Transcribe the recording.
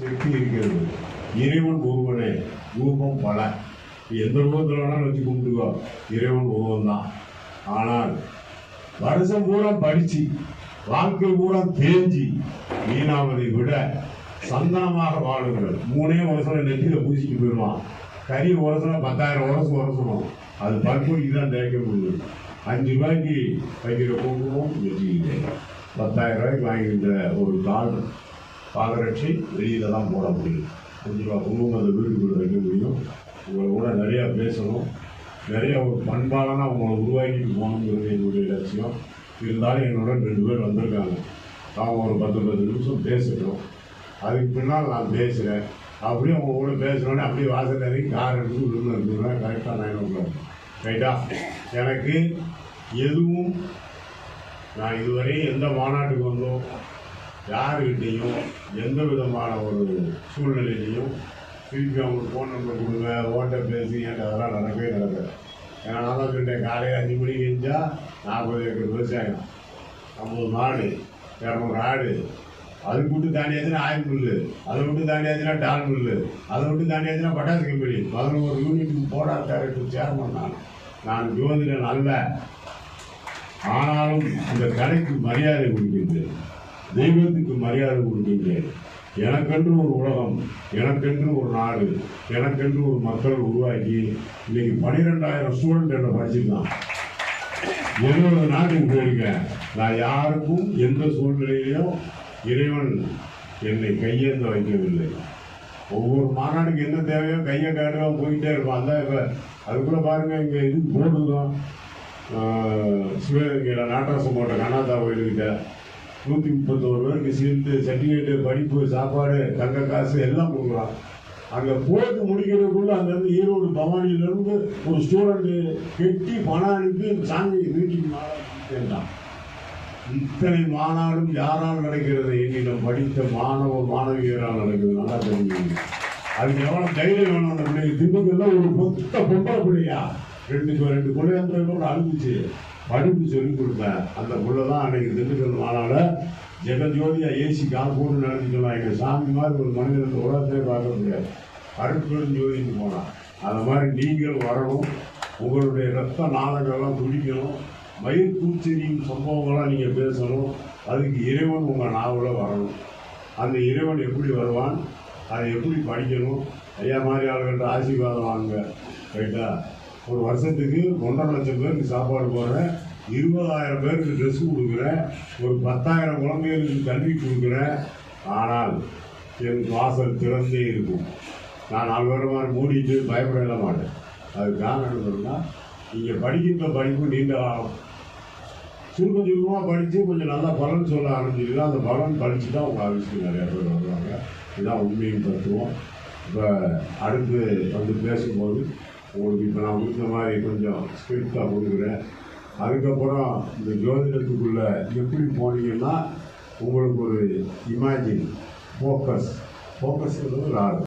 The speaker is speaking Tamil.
இருக்கிறது. இறைவன் ஒருவனே, ரூபம் பல. எந்த ரூபத்தில் வேணாலும் வச்சு கும்பிட்டுக்கோ, இறைவன் ஒருவன் தான். ஆனால் வருஷம் பூரா படிச்சு வாழ்க்கை பூரா தேஞ்சி வீணாவதை விட சந்தனமாக வாழுங்கள். 3 வருஷம் நெற்றியில பூசிட்டு போயிடுவான். கறி வருஷம் 10,000 வருஷம் உரசணும். அது பல்பொடிக்கு தான் தேய்க்க முடியும். 5 ரூபாய்க்கு வைக்கிற குங்குமம் வச்சுக்கிட்டு 10,000 ரூபாய்க்கு வாங்கிக்கிற ஒரு பாதரட்சி வெளியில தான் போட முடியும். 5 ரூபா குங்குமம் அந்த வீட்டுக்குள்ள வைக்க முடியும். உங்களை கூட நிறையா பேசணும், நிறைய ஒரு பண்பாடான அவங்களை உருவாக்கிட்டு போகணுங்கிறது என்னுடைய லட்சியம். இருந்தாலும் என்னோட 2 பேர் வந்திருக்காங்க. அவங்க ஒரு 10 நிமிஷம் பேசட்டும். அதுக்கு பின்னால் நான் பேசுகிறேன். அப்படியே அவங்க கூட பேசுகிறோன்னே அப்படியே வாசல் இறங்கி கார் எடுத்து விழுந்து எடுத்துக்கிறேன். கரெக்டாக 9 o'clock ரைட்டா. எனக்கு எதுவும் நான் இதுவரை எந்த மாநாட்டுக்கு வந்தோம், யாருக்கிட்டையும் எந்த விதமான ஒரு சூழ்நிலையிலையும் திருப்பி அவங்களுக்கு ஃபோன் நம்பர் கொடுங்க, ஓட்ட பேசி எனக்கு அதெல்லாம் நடக்கவே நடக்காது. ஏன்னா நான் தான் சொல்லிட்டேன், காலையில் 5 மணிக்கு எழுந்தால் 40 ஏக்கர் விவசாயம், 50 மாடு, 200 ஆடு, அதுக்கு விட்டு தாண்டியாச்சுன்னா ஆயில் மில்லு, அதை விட்டு தாண்டியாச்சுன்னா டால் மில்லு, அதை விட்டு தாண்டியாச்சுன்னா பட்டாசு கம்பெனி, 11 யூனிட்டுக்கு போடாத சேர்மன் நான் ஜோதிடன் அல்ல. ஆனாலும் இந்த கடைக்கு மரியாதை கொடுக்கின்றேன், தெய்வத்துக்கு மரியாதை கொடுக்கின்றேன். எனக்கென்று ஒரு உலகம், எனக்கென்று ஒரு நாடு, எனக்கென்று ஒரு மக்கள் உருவாக்கி இன்னைக்கு 12,000 ஸ்டூடெண்ட் என்ன படிச்சிருக்கான். 70 நாட்டுக்கு போயிருக்கேன். நான் யாருக்கும் எந்த சூழ்நிலையிலையும் இறைவன் என்னை கையேந்த வைக்கவில்லை. ஒவ்வொரு மாநாடுக்கு என்ன தேவையோ கையை காட்டுவோம், போயிட்டே இருப்பான். அந்த இப்போ அதுக்குள்ளே பாருங்கள், இங்கே இது போட்டுதான் சிவகங்கையில் நாட்டரசம் போட்ட கண்ணாத்தா கோயிலுக்கிட்ட 131 பேருக்கு சீட்டு, சர்டிஃபிகேட்டு, படிப்பு, சாப்பாடு, தங்க காசு எல்லாம் கொடுக்குறான். அங்கே போட்டு முடிக்கிறதுக்குள்ள அங்கேருந்து ஈரோடு பவானியிலேருந்து ஒரு ஸ்டூடெண்ட்டு கெட்டி பணம் அனுப்பி சாமி வீட்டுக்கு மாறான். இத்தனை மாநாடும் யாரால் நடக்கிறது? என்னிடம் படித்த மாணவியரால் நடக்குது. நல்லா தெரிஞ்சுக்கணும். அதுக்கு எவ்வளோ தைரியம் வேணும் அந்த பிள்ளைங்க. திண்டுக்கல்ல ஒரு பொம்பளை பிள்ளையா 2 பிள்ளைங்களோட அனுப்பிச்சு படிப்பு சொல்லி கொடுத்தேன். அந்த புள்ள தான் அன்னைக்கு திண்டுக்கல் மாநாட ஜெகஜோதியா ஏசி கால் போட்டு நடத்திக்கலாம். எங்கள் சாமி மாதிரி ஒரு மனிதன் இந்த உலகத்திலே பார்க்க முடியாது. அருட்பெரும் ஜோதிக்கு போனான். அந்த மாதிரி நீங்கள் வரணும். உங்களுடைய ரத்த நாளங்கள்லாம் துடிக்கணும். மயிர் பூச்செறியும் சம்பவங்களாம் நீங்கள் பேசணும். அதுக்கு இறைவன் உங்கள் நாவலில் வரணும். அந்த இறைவன் எப்படி வருவான், அதை எப்படி படிக்கணும். ஐயா மாதிரி ஆளுகிட்ட ஆசீர்வாதம் வாங்க. ரைட்டா. ஒரு வருஷத்துக்கு 1.5 லட்சம் பேருக்கு சாப்பாடு போடுறேன், 20,000 பேருக்கு ட்ரெஸ் கொடுக்குறேன், ஒரு 10,000 குழந்தைகளுக்கு கல்வி கொடுக்குறேன். ஆனால் என் வாசல் திறந்தே இருக்கும். நான் 4 பேர் மாதிரி மூடிட்டு பயப்பட மாட்டேன். அதுக்கு காரணம் என்ன சொன்னால், நீங்கள் படிக்கின்ற படிப்பு நீண்ட காலம் சுருக்கமாக படித்து கொஞ்சம் நல்லா பலன் சொல்ல ஆரம்பிச்சிருக்கா. அந்த பலன் படித்து தான் உங்கள் ஆஃபீஸுக்கு நிறையா பேர் வருவாங்க. இதுதான் உண்மையும் தத்துவம். இப்போ அடுத்து வந்து பேசும்போது உங்களுக்கு இப்போ நான் கொடுத்த மாதிரி கொஞ்சம் ஸ்கிரிப்டாக கொடுக்குறேன். அதுக்கப்புறம் இந்த ஜோதிடத்துக்குள்ளே எப்படி போனீங்கன்னா உங்களுக்கு ஒரு இமேஜின் ஃபோக்கஸ் ஒரு ஆள்